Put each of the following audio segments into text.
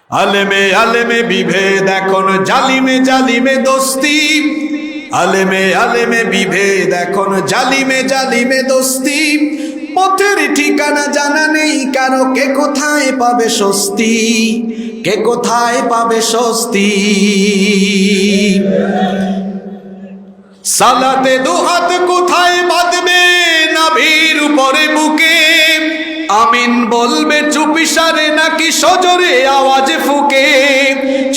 আলেমে আলেমে বিভেদ এখন জালিমে জালিমে দোস্তি, আলেমে আলেমে বিভেদ এখন জালিমে জালিমে দোস্তি। পথের ঠিকানা জানা নেই কারো, কে কোথায় পাবে স্বস্তি, কে কোথায় পাবে স্বস্তি। সালাতে দুহাত কোথায় বাঁধবে নাভির উপরে বুকে, আমিন বলবে চুপিসারে নাকি সজোরে আওয়াজ ফুকে।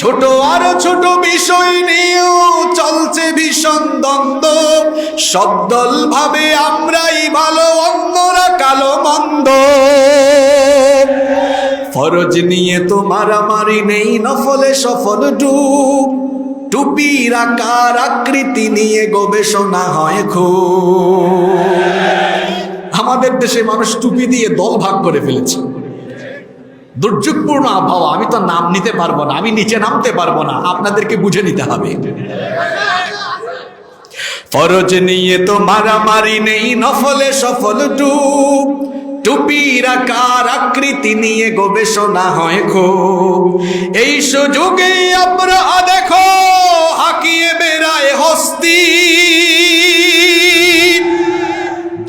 ছোট আরো ছোট বিষয় নিয়েও চলছে ভীষণ দ্বন্দ্ব, সব দল ভাবে আমরাই ভালো অন্যরা কালো মন্দ। ফরজ নিয়ে তো মারামারি নেই, নফলে সফল ডুব, টুপির আকার আকৃতি নিয়ে গবেষণা হয় খুব। আমাদের দেশে মানুষ টুপি দিয়ে দল ভাগ করে ফেলেছে। দুর্যোগপূর্ণ আবহাওয়া, আমি তো নাম নিতে পারবো না, আমি নিচে নামতে পারবো না, আপনাদেরকে বুঝে নিতে হবে। ফরজ নিয়ে তো মারামারি নেই, নফলে সফল ডুব, টুপির আকার আকৃতি নিয়ে গবেষণা হয় খুব। এই সুযোগে আমরা দেখো হাকিয়ে বেড়ায় হস্তি,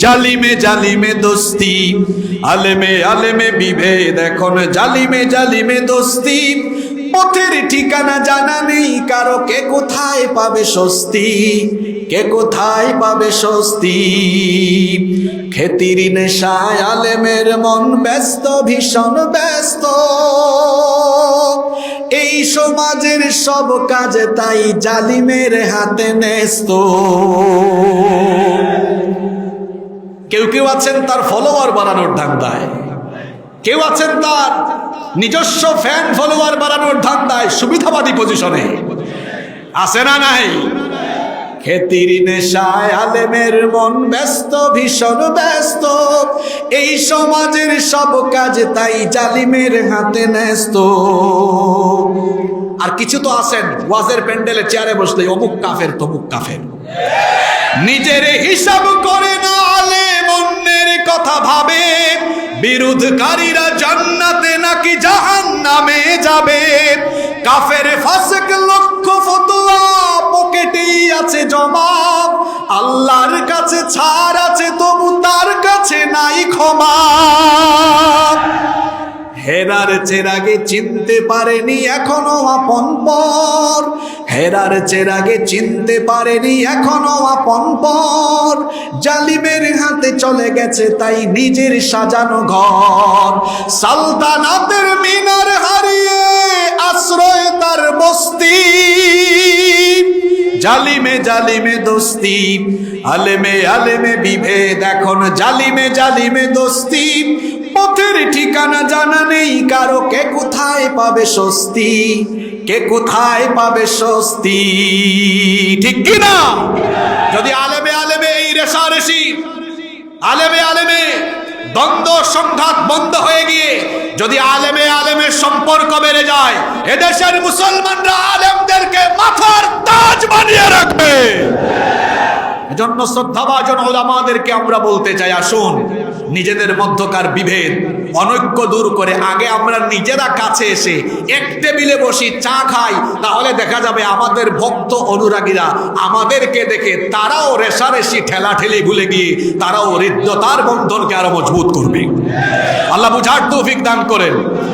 জালিমে জালিমে দোস্তি। আলেমে আলেমে বিভেদ এখন জালিমে জালিমে দোস্তি। পথের ঠিকানা জানা নেই কারো, কে কোথায় পাবে স্বস্তি, কে কোথায় পাবে স্বস্তি। খেতির নেশায় আলেমের মন ব্যস্ত, ভীষণ ব্যস্ত। এই সমাজের সব কাজে তাই জালিমের হাতে ন্যস্ত। কেউ কেউ আছেন তার ফলোয়ার বাড়ানোর ধান্দায়, কেউ আছেন তার নিজস্ব ফ্যান ফলোয়ার বাড়ানোর ধান্দায়, সুবিধাবাদী পজিশনে আছে না নাই? খেতির নেশায় আলেমের মন ব্যস্ত, ভীষণ ব্যস্ত। এই সমাজের সব কাজ তাই জালিমের হাতে ন্যস্ত। আর কিছু তো আছেন ওয়াজের প্যান্ডেলে চেয়ারে বসলে অমুক কাফের তমুক কাফের, নিজের হিসাব করে না আলেম অন্যের কথা ভাবে। বিরোধকারীরা জান্নাতে নাকি জাহান্নামে যাবে। কাফের ফাসিক লক্ষ ফতোয়া পকেটেই আছে জমা, আল্লাহর কাছে ছাড় আছে তবু তার কাছে নাই ক্ষমা। হেরার চেরাগে চিনতে পারেনি এখনো আপন পর, হেরার চেরাগে চিনতে পারেনি এখনো আপন পর। জালিমের হাতে চলে গেছে তাই নিজের সাজানো ঘর। সালতানাতের মিনার হারিয়ে আশ্রয় তার বস্তি, জালিমে জালিমে দোস্তি। আলেমে আলেমে বিভেদ এখন জালিমে জালিমে দোস্তি। পথের ঠিকানা জানা নেই কারো, কে কোথায় পাবে স্বস্তি, কে কোথায় পাবে স্বস্তি। ঠিক কিনা? যদি আলেমে আলেমে এই রেষারেষি, আলেমে আলেমে দ্বন্দ্ব সংঘাত বন্ধ হয়ে গিয়ে যদি আলেমে আলেমের সম্পর্ক বেড়ে যায়, এদেশের মুসলমানরা আলেমদেরকে মাথার তাজ বানিয়ে রাখবে। এজন্য শ্রদ্ধাভাজন ওলামাদেরকে আমরা বলতে চাই, আসুন নিজেদের মধ্যকার বিভেদ অনৈক্য দূর করে আগে আমরা নিজেরা কাছে এসে এক টেবিলে বসি, চা খাই, তাহলে দেখা যাবে আমাদের ভক্ত অনুরাগীরা আমাদেরকে দেখে তারাও রেষারেষি ঠেলাঠেলি ভুলে গিয়ে তারাও হৃদ্যতার বন্ধনকে আরো মজবুত করবে। আল্লাহ বুঝার তৌফিক দান করেন।